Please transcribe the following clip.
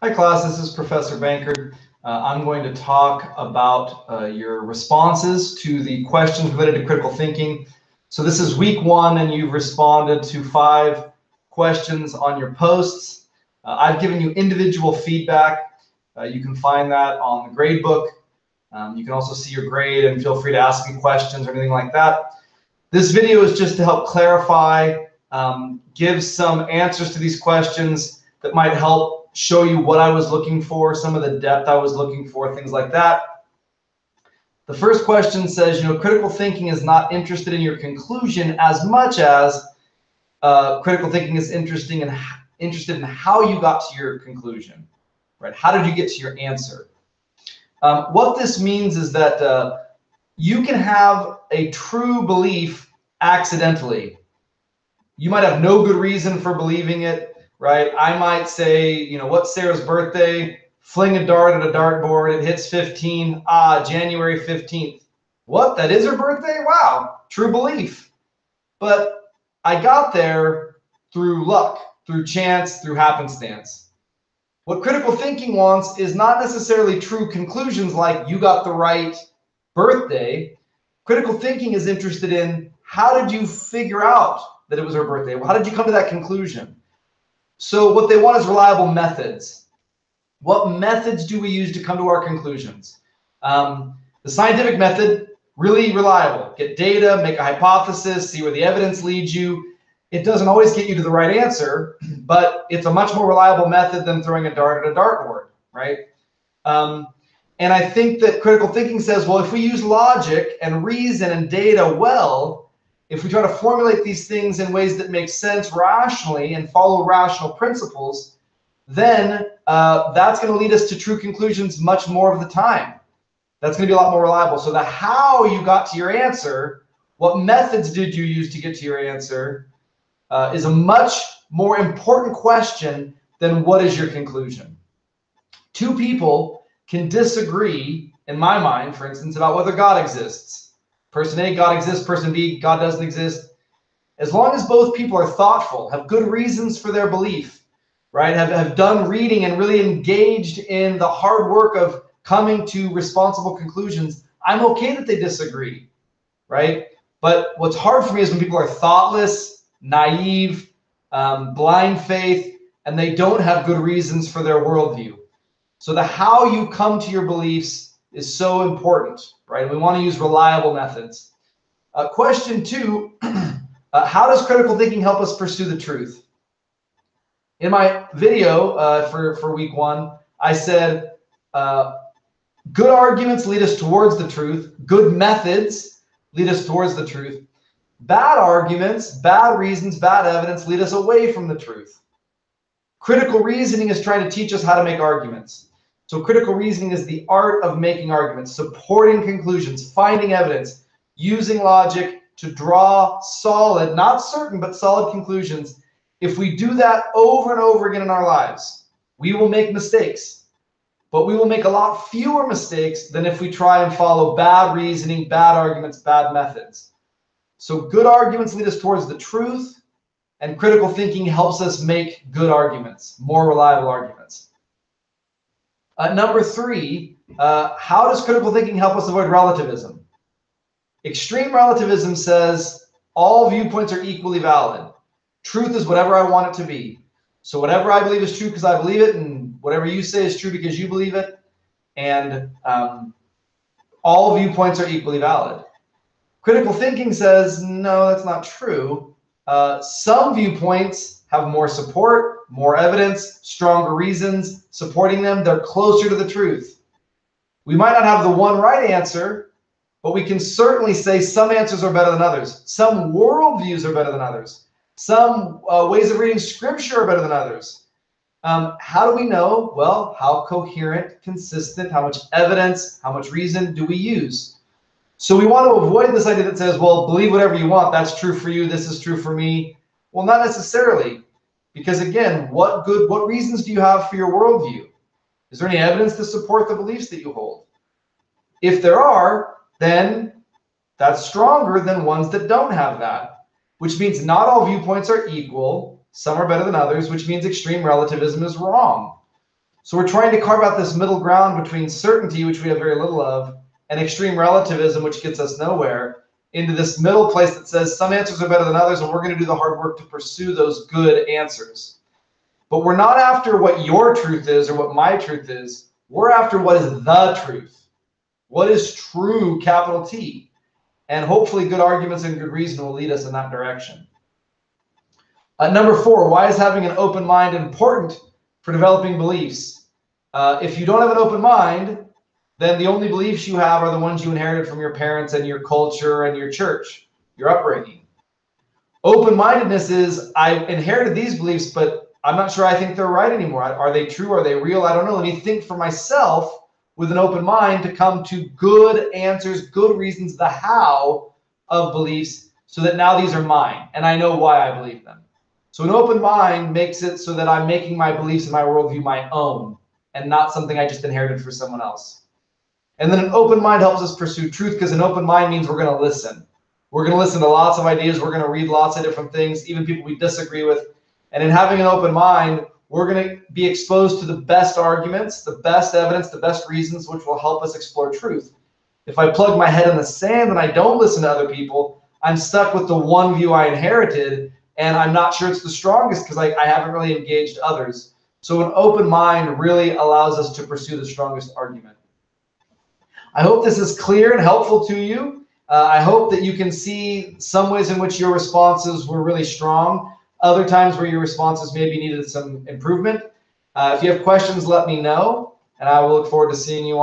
Hi class, this is Professor Bankard. I'm going to talk about your responses to the questions related to critical thinking. So this is week 1 and you've responded to 5 questions on your posts. I've given you individual feedback. You can find that on the grade book. You can also see your grade and feel free to ask me questions or anything like that. This video is just to help clarify, give some answers to these questions that might help show you what I was looking for, some of the depth I was looking for, things like that. The first question says, critical thinking is not interested in your conclusion as much as critical thinking is interested in how you got to your conclusion, right? How did you get to your answer? What this means is that you can have a true belief accidentally. You might have no good reason for believing it, right? I might say, what's Sarah's birthday? Fling a dart at a dartboard, it hits 15. January 15th. What? That is her birthday? Wow, true belief. But I got there through luck, through chance, through happenstance. What critical thinking wants is not necessarily true conclusions like you got the right birthday. Critical thinking is interested in how did you figure out that it was her birthday? How did you come to that conclusion? So what they want is reliable methods. What methods do we use to come to our conclusions? The scientific method, really reliable. Get data, make a hypothesis, see where the evidence leads you. It doesn't always get you to the right answer, but it's a much more reliable method than throwing a dart at a dartboard, right? And I think that critical thinking says, well, if we use logic and reason and data well, if we try to formulate these things in ways that make sense rationally and follow rational principles, then that's going to lead us to true conclusions much more of the time. That's going to be a lot more reliable. So the how you got to your answer, what methods did you use to get to your answer, is a much more important question than what is your conclusion. Two people can disagree, in my mind, for instance, about whether God exists. Person A, God exists. Person B, God doesn't exist. As long as both people are thoughtful, have good reasons for their belief, right? Have done reading and really engaged in the hard work of coming to responsible conclusions, I'm okay that they disagree, right? But what's hard for me is when people are thoughtless, naive, blind faith, and they don't have good reasons for their worldview. So the how you come to your beliefs is so important, right? We want to use reliable methods. Question 2, how does critical thinking help us pursue the truth? In my video for week 1, I said, good arguments lead us towards the truth. Good methods lead us towards the truth. Bad arguments, bad reasons, bad evidence lead us away from the truth. Critical reasoning is trying to teach us how to make arguments. So critical reasoning is the art of making arguments, supporting conclusions, finding evidence, using logic to draw solid, not certain, but solid conclusions. If we do that over and over again in our lives, we will make mistakes, but we will make a lot fewer mistakes than if we try and follow bad reasoning, bad arguments, bad methods. So good arguments lead us towards the truth, and critical thinking helps us make good arguments, more reliable arguments. Number 3, how does critical thinking help us avoid relativism? Extreme relativism says all viewpoints are equally valid. Truth is whatever I want it to be. So whatever I believe is true because I believe it, and whatever you say is true because you believe it, and all viewpoints are equally valid. Critical thinking says, no, that's not true. Some viewpoints have more support, more evidence, stronger reasons supporting them. They're closer to the truth. We might not have the one right answer, but we can certainly say some answers are better than others. Some worldviews are better than others. Some ways of reading scripture are better than others. How do we know? Well, how coherent, consistent, how much evidence, how much reason do we use? So we want to avoid this idea that says, well, believe whatever you want. That's true for you. This is true for me. Well, not necessarily. Because again, what reasons do you have for your worldview? Is there any evidence to support the beliefs that you hold? If there are, then that's stronger than ones that don't have that, which means not all viewpoints are equal. Some are better than others, which means extreme relativism is wrong. So we're trying to carve out this middle ground between certainty, which we have very little of, and extreme relativism, which gets us nowhere, into this middle place that says some answers are better than others, and we're going to do the hard work to pursue those good answers. But we're not after what your truth is or what my truth is. We're after what is the truth. What is true, capital T? And hopefully good arguments and good reason will lead us in that direction. Number 4, why is having an open mind important for developing beliefs? If you don't have an open mind, then the only beliefs you have are the ones you inherited from your parents and your culture and your church, your upbringing. Open-mindedness is, I inherited these beliefs, but I'm not sure I think they're right anymore. Are they true? Are they real? I don't know. Let me think for myself with an open mind to come to good answers, good reasons, the how of beliefs, so that now these are mine and I know why I believe them. So an open mind makes it so that I'm making my beliefs and my worldview my own and not something I just inherited for someone else. And then an open mind helps us pursue truth, because an open mind means we're going to listen. We're going to listen to lots of ideas. We're going to read lots of different things, even people we disagree with. And in having an open mind, we're going to be exposed to the best arguments, the best evidence, the best reasons, which will help us explore truth. If I plug my head in the sand and I don't listen to other people, I'm stuck with the one view I inherited, and I'm not sure it's the strongest because I haven't really engaged others. So an open mind really allows us to pursue the strongest argument. I hope this is clear and helpful to you. I hope that you can see some ways in which your responses were really strong, other times where your responses maybe needed some improvement. If you have questions, let me know, and I will look forward to seeing you